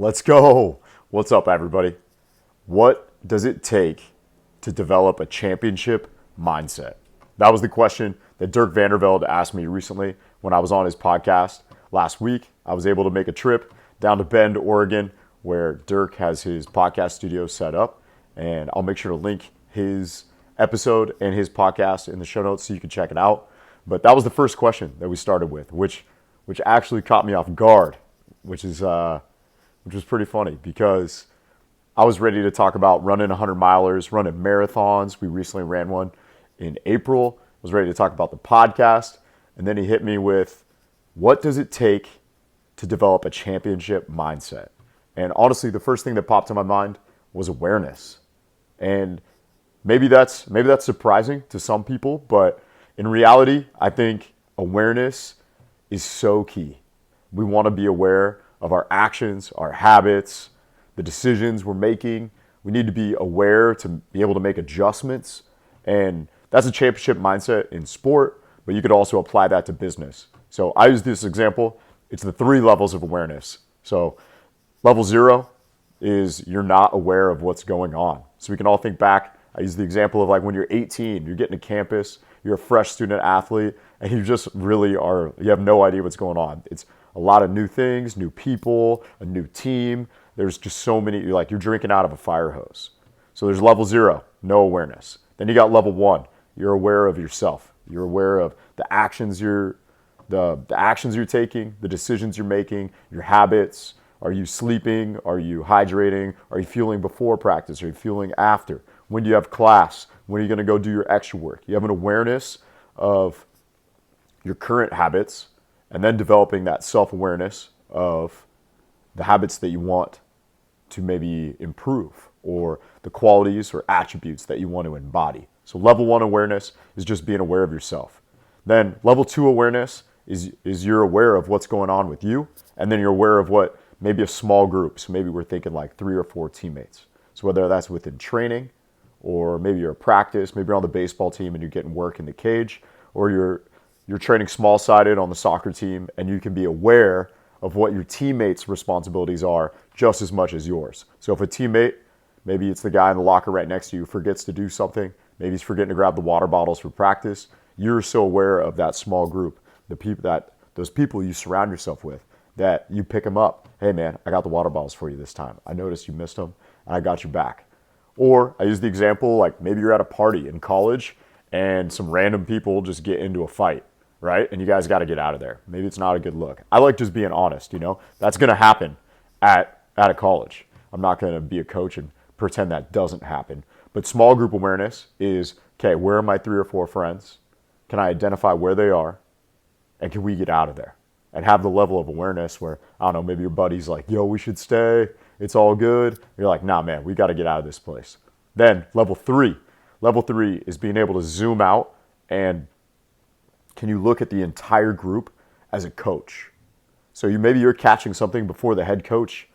Let's go. What's up, everybody? What does it take to develop a championship mindset? That was the question that Dirk Velde asked me recently when I was on his podcast last week. I was able to make a trip down to Bend, Oregon, where Dirk has his podcast studio set up. And I'll make sure to link his episode and his podcast in the show notes so you can check it out. But that was the first question that we started with, which actually caught me off guard, which was pretty funny because I was ready to talk about running 100 milers, running marathons. We recently ran one in April. I was ready to talk about the podcast. And then he hit me with, what does it take to develop a championship mindset? And honestly, the first thing that popped in my mind was awareness. And maybe that's surprising to some people, but in reality, I think awareness is so key. We want to be aware of our actions, our habits, the decisions we're making. We need to be aware to be able to make adjustments. And that's a championship mindset in sport, but you could also apply that to business. So I use this example. It's the 3 levels of awareness. So level 0 is you're not aware of what's going on. So we can all think back. I use the example of like when you're 18, you're getting to campus, you're a fresh student athlete, and you just really are, you have no idea what's going on. It's a lot of new things, new people, a new team. There's just so many, you're drinking out of a fire hose. So there's level 0, no awareness. Then you got level 1, you're aware of yourself. You're aware of the actions you're taking, the decisions you're making, your habits. Are you sleeping? Are you hydrating? Are you fueling before practice? Are you fueling after? When do you have class? When are you going to go do your extra work? You have an awareness of your current habits, and then developing that self-awareness of the habits that you want to maybe improve, or the qualities or attributes that you want to embody. So level 1 awareness is just being aware of yourself. Then level 2 awareness is you're aware of what's going on with you, and then you're aware of what maybe a small group. So maybe we're thinking like 3 or 4 teammates. So whether that's within training, or maybe you're at practice, maybe you're on the baseball team and you're getting work in the cage, or you're training small-sided on the soccer team, and you can be aware of what your teammates' responsibilities are just as much as yours. So if a teammate, maybe it's the guy in the locker right next to you, forgets to do something, maybe he's forgetting to grab the water bottles for practice, you're so aware of that small group, those people you surround yourself with, that you pick them up. Hey man, I got the water bottles for you this time. I noticed you missed them, and I got your back. Or I use the example, like maybe you're at a party in college and some random people just get into a fight, right? And you guys got to get out of there. Maybe it's not a good look. I like just being honest, That's going to happen at a college. I'm not going to be a coach and pretend that doesn't happen. But small group awareness is, okay, where are my 3 or 4 friends? Can I identify where they are? And can we get out of there? And have the level of awareness where, I don't know, maybe your buddy's like, yo, we should stay. It's all good. You're like, nah, man, we got to get out of this place. Then level 3. Level 3 is being able to zoom out, and can you look at the entire group as a coach? So maybe you're catching something before the head coach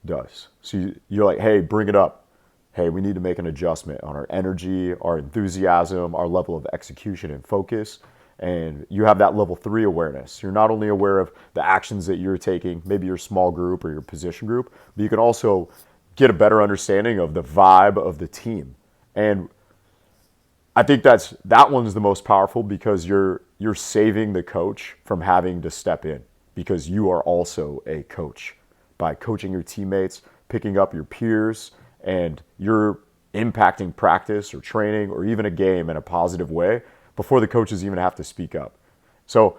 does. So you're like, hey, bring it up. Hey, we need to make an adjustment on our energy, our enthusiasm, our level of execution and focus. And you have that level 3 awareness. You're not only aware of the actions that you're taking, maybe your small group or your position group, but you can also get a better understanding of the vibe of the team. And I think that one's the most powerful because you're saving the coach from having to step in, because you are also a coach by coaching your teammates, picking up your peers, and you're impacting practice or training or even a game in a positive way before the coaches even have to speak up. So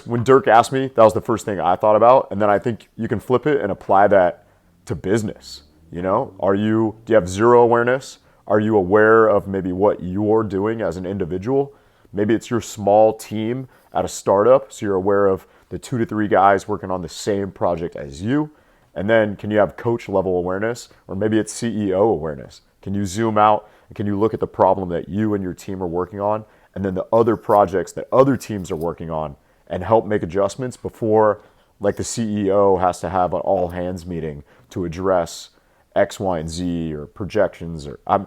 when Dirk asked me, that was the first thing I thought about. And then I think you can flip it and apply that to business. Do you have 0 awareness? Are you aware of maybe what you're doing as an individual? Maybe it's your small team at a startup, so you're aware of the 2 to 3 guys working on the same project as you. And then can you have coach level awareness? Or maybe it's CEO awareness. Can you zoom out and can you look at the problem that you and your team are working on, and then the other projects that other teams are working on, and help make adjustments before, like, the CEO has to have an all hands meeting to address X, Y, and Z or projections, or I'm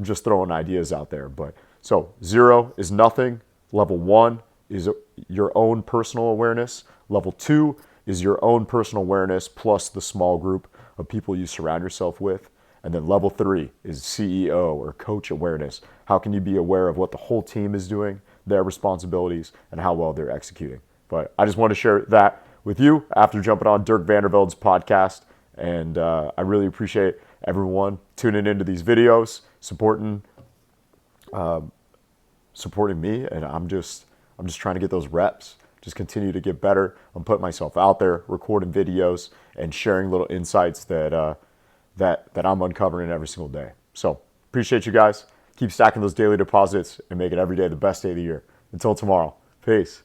just throwing ideas out there. But so 0 is nothing. Level 1 is your own personal awareness. Level 2 is your own personal awareness plus the small group of people you surround yourself with. And then level 3 is CEO or coach awareness. How can you be aware of what the whole team is doing, their responsibilities, and how well they're executing? But I just want to share that with you after jumping on Dirk Vandervelde's podcast. And I really appreciate everyone tuning into these videos, supporting me. And I'm just trying to get those reps, just continue to get better. I'm putting myself out there, recording videos, and sharing little insights that I'm uncovering every single day. So appreciate you guys. Keep stacking those daily deposits and make it every day the best day of the year. Until tomorrow, peace.